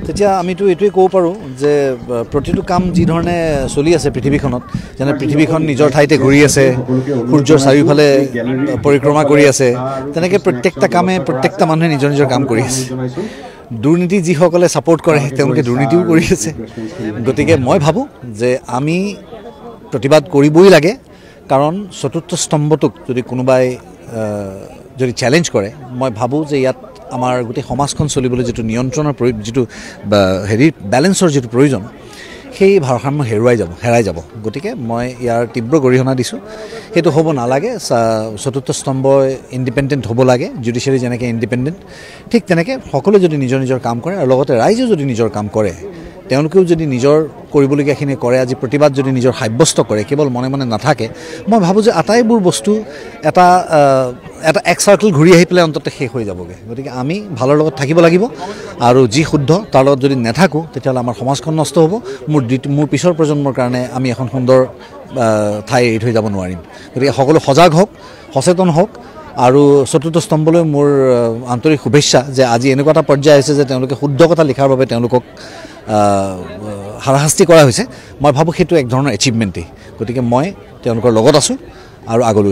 তেতিয়া আমিতো এইটোৱে ক'ব পাৰোঁ যে প্ৰতিটো কাম যি ধৰণে চলি আছে পৃথিৱীখনত, যেনে পৃথিৱীখন নিজৰ ঠাইতে ঘূৰি আছে, সূৰ্যৰ চাৰিওফালে পৰিক্ৰমা কৰি আছে, তেনেকৈ প্ৰত্যেকটা কামে প্ৰত্যেকটা মানুহে নিজৰ নিজৰ কাম কৰি আছে। দুৰ্নীতি যিসকলে ছাপোৰ্ট কৰে তেওঁলোকে দুৰ্নীতিও কৰি আছে। গতিকে মই ভাবোঁ যে আমি প্ৰতিবাদ কৰিবই লাগে, কাৰণ চতুৰ্থ স্তম্ভটোক যদি কোনোবাই যদি চেলেঞ্জ কৰে, মই ভাবোঁ যে ইয়াত আমাৰ গোটেই সমাজখন চলিবলৈ যিটো নিয়ন্ত্ৰণৰ যিটো বেলেঞ্চৰ যিটো প্ৰয়োজন, সেই ভাৰসাম্য হেৰাই যাব। গতিকে মই ইয়াৰ তীব্ৰ গৰিহণা দিছোঁ। সেইটো হ'ব নালাগে। চতুৰ্থ স্তম্ভ ইণ্ডিপেণ্ডেণ্ট হ'ব লাগে, জুডিচিয়াৰী যেনেকৈ ইণ্ডিপেণ্ডেণ্ট, ঠিক তেনেকৈ সকলোৱে যদি নিজৰ নিজৰ কাম কৰে আৰু লগতে ৰাইজেও যদি নিজৰ কাম কৰে, তেওঁলোকেও যদি নিজৰ কৰিবলগীয়াখিনি কৰে, আজি প্ৰতিবাদ যদি নিজৰ সাব্যস্ত কৰে, কেৱল মনে মনে নাথাকে, মই ভাবোঁ যে আটাইবোৰ বস্তু এটা এক চাৰ্কেল ঘূৰি আহি পেলাই অন্তত শেষ হৈ যাবগৈ। গতিকে আমি ভালৰ লগত থাকিব লাগিব, আৰু যি শুদ্ধ তাৰ লগত যদি নাথাকোঁ তেতিয়াহ'লে আমাৰ সমাজখন নষ্ট হ'ব। মোৰ পিছৰ প্ৰজন্মৰ কাৰণে আমি এখন সুন্দৰ ঠাই এৰি থৈ যাব নোৱাৰিম। গতিকে সকলো সজাগ হওক, সচেতন হওক, আৰু চতুৰ্থ স্তম্ভলৈ মোৰ আন্তৰিক শুভেচ্ছা যে আজি এনেকুৱা এটা পৰ্যায় হৈছে যে তেওঁলোকে শুদ্ধ কথা লিখাৰ বাবে তেওঁলোকক হাৰাশাস্তি কৰা হৈছে। মই ভাবোঁ সেইটো এক ধৰণৰ এচিভমেণ্টেই। গতিকে মই তেওঁলোকৰ লগত আছোঁ আৰু আগলৈ